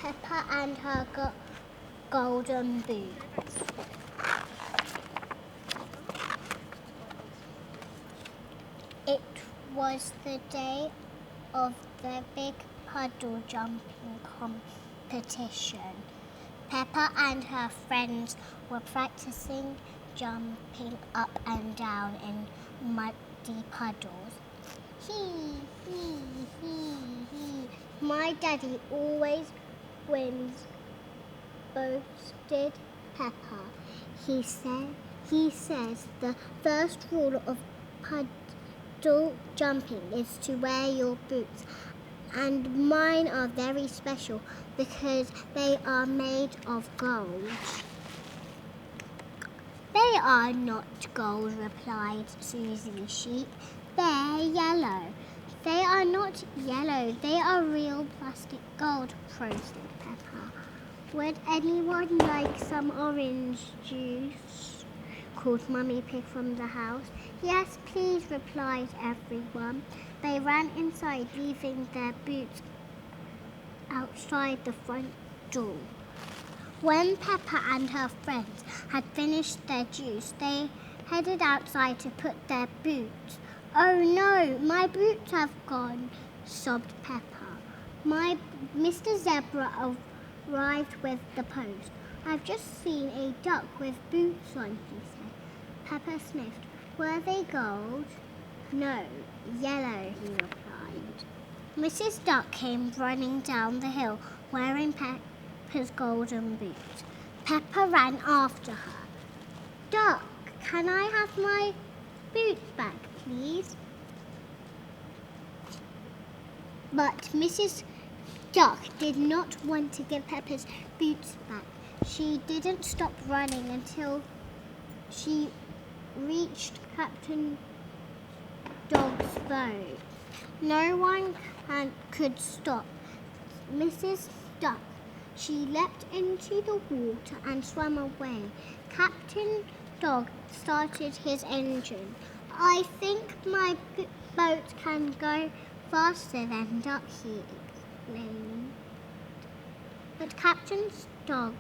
Peppa and her golden boots. It was the day of the big puddle jumping competition. Peppa and her friends were practicing jumping up and down in muddy puddles. Hee, hee, hee, hee. My daddy always wins, boasted Peppa. He says the first rule of puddle jumping is to wear your boots, and mine are very special because they are made of gold. They are not gold, replied Susie Sheep. They're yellow. They are not yellow. They are real plastic gold, protested Peppa. Would anyone like some orange juice? Called Mummy Pig from the house. Yes, please, replied everyone. They ran inside, leaving their boots outside the front door. When Peppa and her friends had finished their juice, they headed outside to put their boots. Oh no, my boots have gone, sobbed Peppa. Mr. Zebra arrived with the post. I've just seen a duck with boots on, he said. Peppa sniffed. Were they gold? No, yellow, he replied. Mrs. Duck came running down the hill wearing Peppa's golden boots. Peppa ran after her. Duck, can I have my boots back, please? But Mrs. Duck did not want to give Peppa's boots back. She didn't stop running until she reached Captain Dog's boat. No one could stop Mrs. Duck. She leapt into the water and swam away. Captain Dog started his engine. I think my boat can go faster than Duck, he explained. But Captain Dog's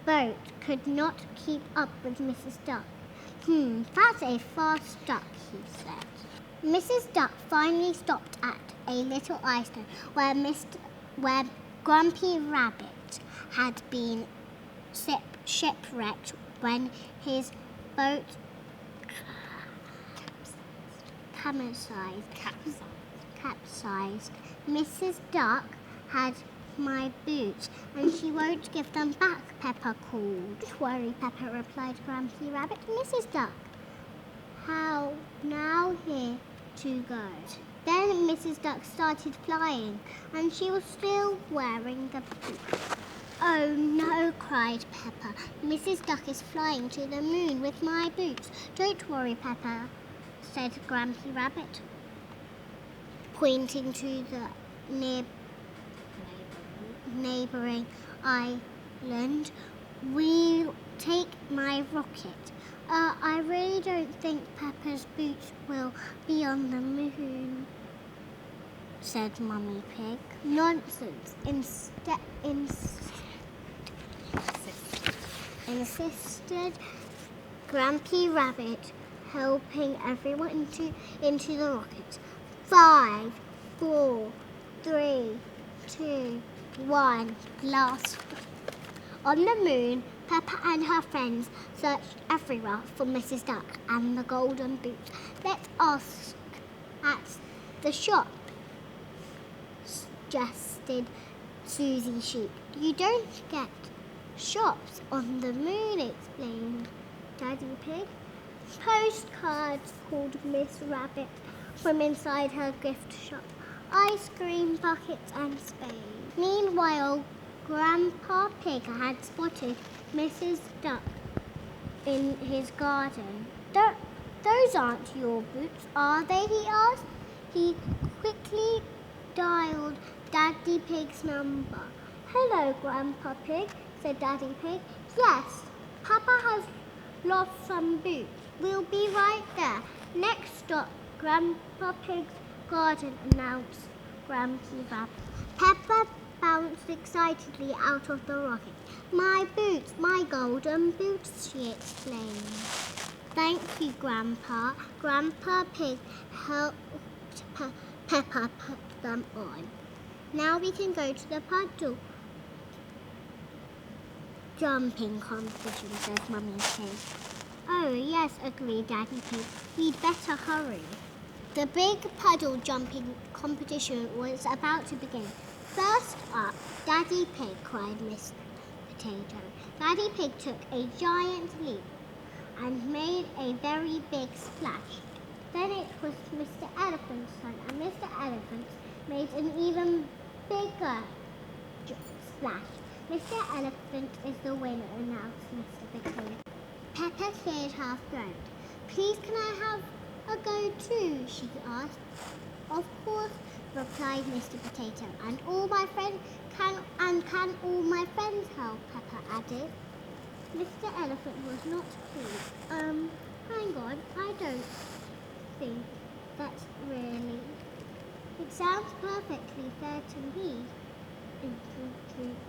boat could not keep up with Mrs. Duck. That's a fast duck, he said. Mrs. Duck finally stopped at a little island where Grumpy Rabbit had been shipwrecked when his boat capsized. Mrs. Duck had my boots, and she won't give them back, Peppa called. Don't worry, Peppa, replied Grumpy Rabbit. Mrs. Duck, how now here to go? Then Mrs. Duck started flying, and she was still wearing the boots. Oh no, cried Peppa. Mrs. Duck is flying to the moon with my boots. Don't worry, Peppa, said Grumpy Rabbit, pointing to the neighbouring island. We'll take my rocket. I really don't think Peppa's boots will be on the moon, said Mummy Pig. Nonsense, insisted Grumpy Rabbit, helping everyone into the rocket. 5, 4, 3, 2, 1, blast. On the moon, Peppa and her friends searched everywhere for Mrs. Duck and the golden boots. Let's ask at the shop, suggested Susie Sheep. You don't get shops on the moon, explained Daddy Pig. Postcards, called Miss Rabbit from inside her gift shop. Ice cream buckets and spades. Meanwhile, Grandpa Pig had spotted Mrs. Duck in his garden. Those aren't your boots, are they? He asked. He quickly dialed Daddy Pig's number. Hello, Grandpa Pig, said Daddy Pig. Yes, Papa has lost some boots. We'll be right there. Next stop, Grandpa Pig's garden, announced Grumpy Rabbit. Peppa bounced excitedly out of the rocket. My boots, my golden boots, she exclaimed. Thank you, Grandpa. Grandpa Pig helped Peppa put them on. Now we can go to the puddle jumping competition, says Mummy Pig. Oh, yes, agreed Daddy Pig. We'd better hurry. The big puddle jumping competition was about to begin. First up, Daddy Pig, cried Mr. Potato. Daddy Pig took a giant leap and made a very big splash. Then it was Mr. Elephant's turn, and Mr. Elephant made an even bigger splash. Mr. Elephant is the winner, announced Mr. Potato. Peppa cleared her throat. Please, can I have a go too? She asked. Of course, replied Mr. Potato, and all my friends can all my friends help? Peppa added. Mr. Elephant was not pleased. Hang on, I don't think that's really. It sounds perfectly fair to me, introduced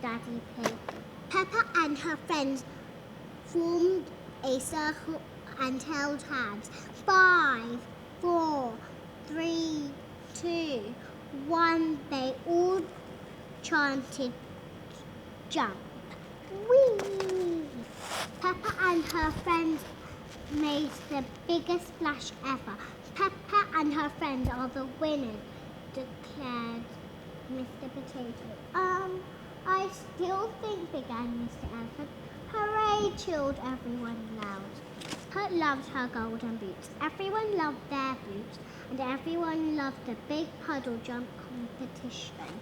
Daddy Pig. Peppa and her friends formed a circle and held hands. 5, 4, 3, 2, 1. They all chanted, jump. Whee! Peppa and her friends made the biggest splash ever. Peppa and her friends are the winners, declared Mr. Potato. I still think, began Mr. Elephant. Hooray, chilled everyone loud. Peppa loved her golden boots. Everyone loved their boots, and everyone loved the big puddle jump competition.